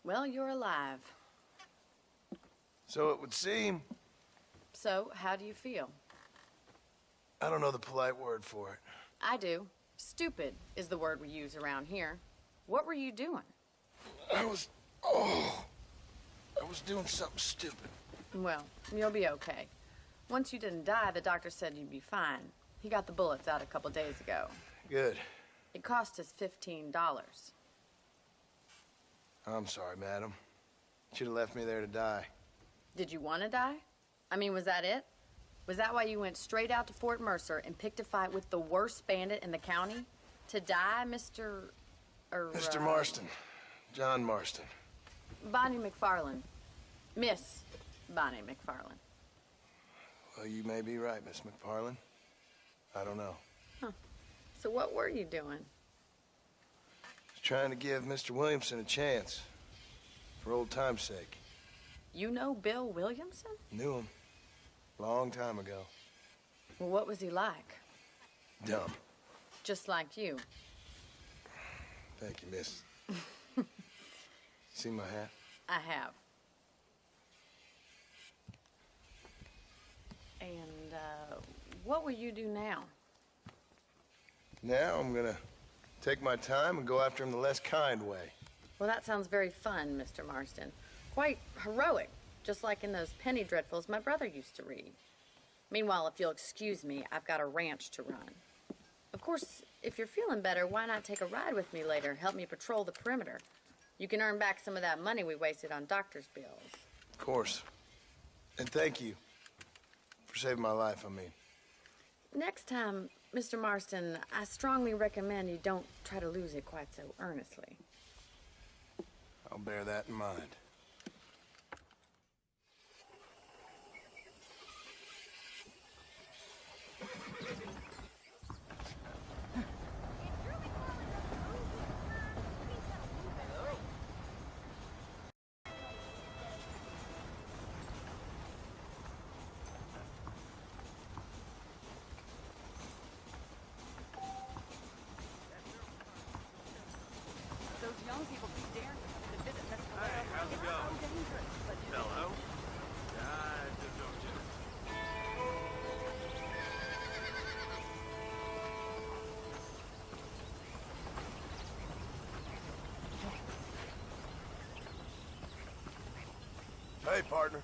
Well, you're alive. So it would seem. So, how do you feel? I don't know the polite word for it. I do. Stupid is the word we use around here. What were you doing? I was doing something stupid. Well, you'll be okay. Once you didn't die, the doctor said you'd be fine. He got the bullets out a couple days ago. Good. It cost us $15. I'm sorry, madam. Should have left me there to die. Did you want to die? I mean, was that it? Was that why you went straight out to Fort Mercer and picked a fight with the worst bandit in the county? To die, Mr. Mr. Marston. John Marston. Bonnie McFarland. Miss Bonnie McFarland. Well, you may be right, Miss McFarland. I don't know. Huh. So what were you doing? Just trying to give Mr. Williamson a chance. For old time's sake. You know Bill Williamson? Knew him. Long time ago. Well, what was he like? Dumb. Just like you. Thank you, miss. See my hat? I have. And, what will you do now? Now I'm gonna take my time and go after him the less kind way. Well, that sounds very fun, Mr. Marston. Quite heroic, just like in those penny dreadfuls my brother used to read. Meanwhile, if you'll excuse me, I've got a ranch to run. Of course, if you're feeling better, why not take a ride with me later? Help me patrol the perimeter. You can earn back some of that money we wasted on doctor's bills. Of course. And thank you for saving my life, I mean. Next time, Mr. Marston, I strongly recommend you don't try to lose it quite so earnestly. I'll bear that in mind. Those young people keep daring to come to visit Mr. Hey, how's it going? So dangerous, but Hello? I just don't you. Hey, partner.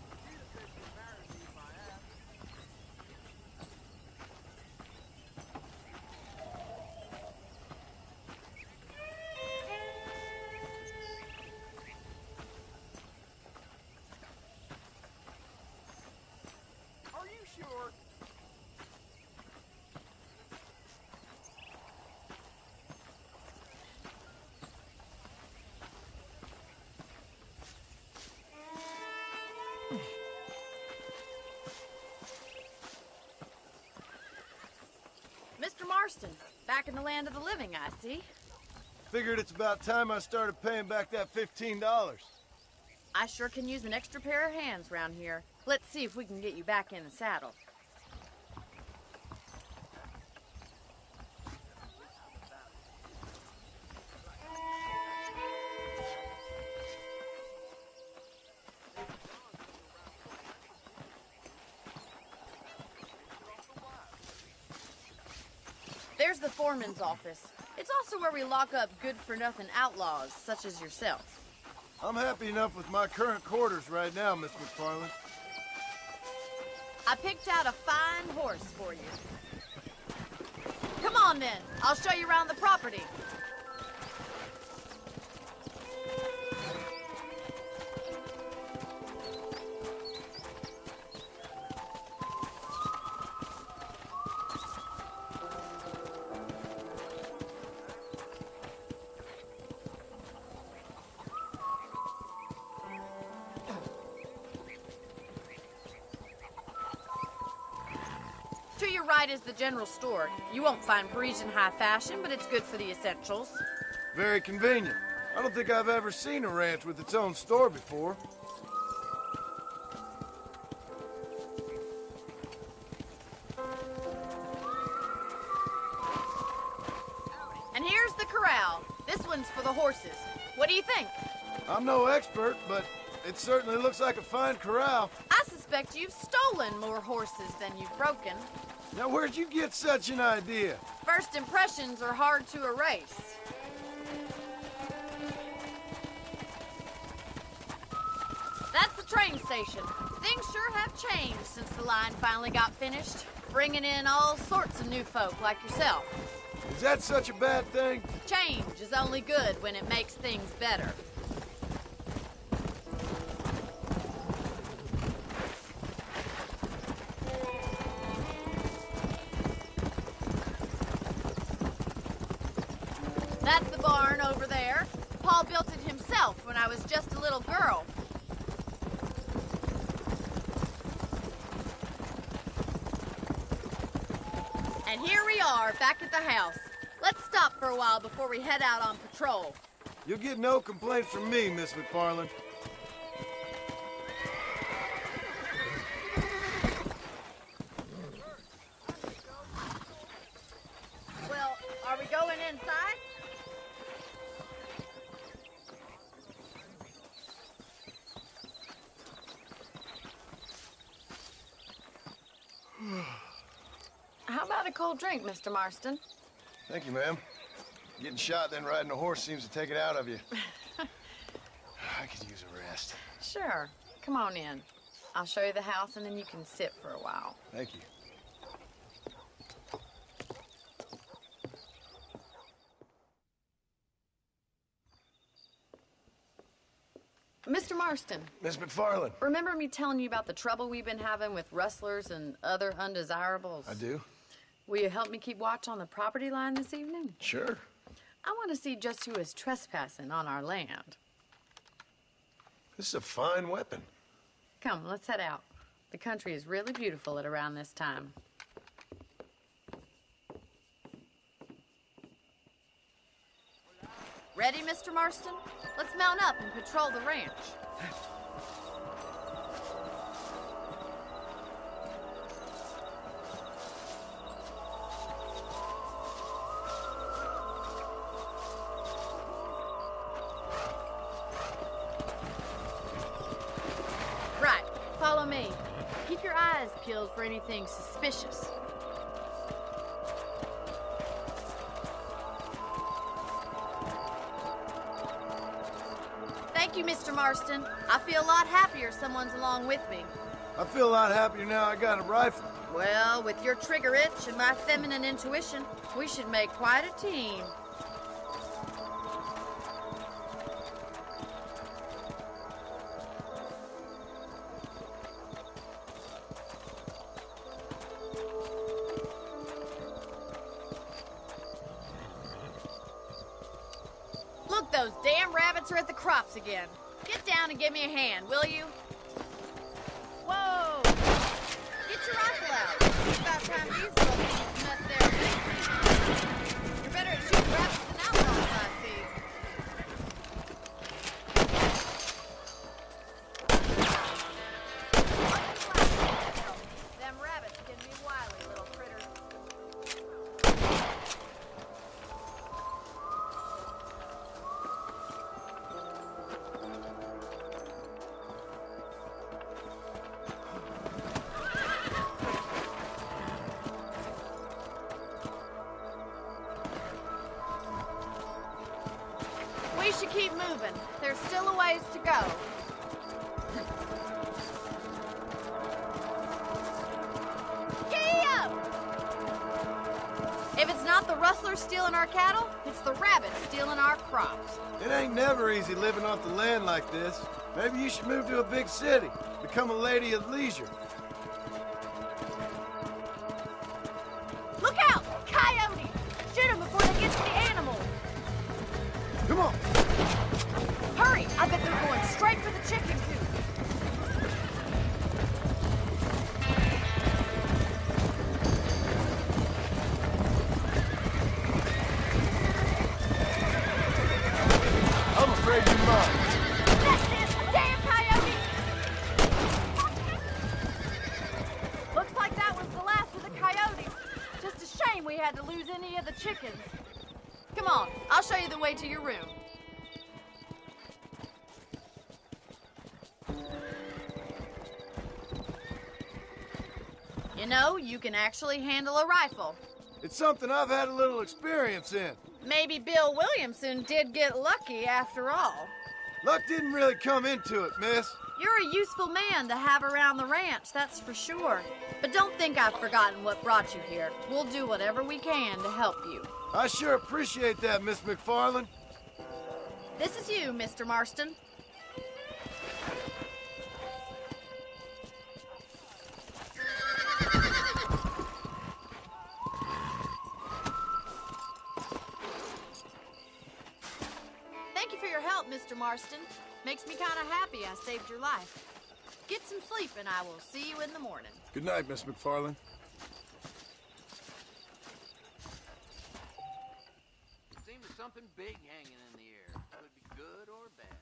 Are you sure? Mr. Marston, back in the land of the living, I see. Figured it's about time I started paying back that $15. I sure can use an extra pair of hands round here. Let's see if we can get you back in the saddle. There's the foreman's office. It's also where we lock up good-for-nothing outlaws, such as yourself. I'm happy enough with my current quarters right now, Miss McFarland. I picked out a fine horse for you. Come on, then. I'll show you around the property. To your right is the general store. You won't find Parisian high fashion, but it's good for the essentials. Very convenient. I don't think I've ever seen a ranch with its own store before. And here's the corral. This one's for the horses. What do you think? I'm no expert, but it certainly looks like a fine corral. I suspect you've stolen more horses than you've broken. Now, where'd you get such an idea? First impressions are hard to erase. That's the train station. Things sure have changed since the line finally got finished, bringing in all sorts of new folk like yourself. Is that such a bad thing? Change is only good when it makes things better. That's the barn over there. Paul built it himself when I was just a little girl. And here we are, back at the house. Let's stop for a while before we head out on patrol. You'll get no complaints from me, Miss McFarland. Well, are we going inside? How about a cold drink, Mr. Marston? Thank you, ma'am. Getting shot, then riding a horse seems to take it out of you. I could use a rest. Sure. Come on in. I'll show you the house, and then you can sit for a while. Thank you. Mr. Marston, Miss McFarland. remember me telling you about the trouble we've been having with rustlers and other undesirables? I do? Will you help me keep watch on the property line this evening? Sure. I want to see just who is trespassing on our land. This is a fine weapon. Come, let's head out. The country is really beautiful at around this time. Ready, Mr. Marston? Let's mount up and patrol the ranch. Right, follow me. Keep your eyes peeled for anything suspicious. Thank you, Mr. Marston. I feel a lot happier someone's along with me. I feel a lot happier now I got a rifle. Well, with your trigger itch and my feminine intuition, we should make quite a team. Look, those damn rabbits are at the crops again. Get down and give me a hand, will you? Whoa! Get your rifle out. It's about time these little things nut there. You're better at shooting rabbits than outlaws, I see. Them rabbits can be wily little critters. We should keep moving. There's still a ways to go. Giddy up! If it's not the rustlers stealing our cattle, it's the rabbits stealing our crops. It ain't never easy living off the land like this. Maybe you should move to a big city, become a lady of leisure. Look out! Coyotes! Shoot them before they get to the animals. Come on. Hurry! I bet they're going straight for the chicken coop. I'm afraid you're mine. That's it! Damn coyote! Looks like that was the last of the coyotes. Just a shame we had to lose any of the chickens. Come on, I'll show you the way to your room. You know, you can actually handle a rifle. It's something I've had a little experience in. Maybe Bill Williamson did get lucky after all. Luck didn't really come into it, miss. You're a useful man to have around the ranch, that's for sure. But don't think I've forgotten what brought you here. We'll do whatever we can to help you. I sure appreciate that, Miss McFarland. This is you, Mr. Marston. Thank you for your help, Mr. Marston. Makes me kind of happy I saved your life. Get some sleep and I will see you in the morning. Good night, Miss McFarland. Seems there's something big hanging in the air. Could be good or bad.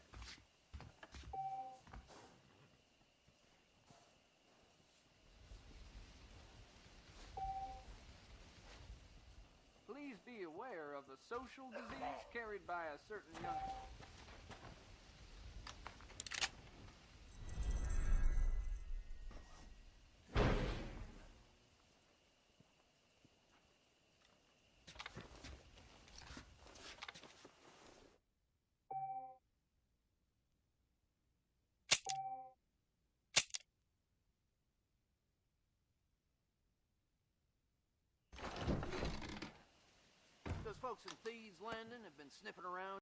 Please be aware of the social disease carried by a certain young... Those folks in Thieves Landing have been sniffing around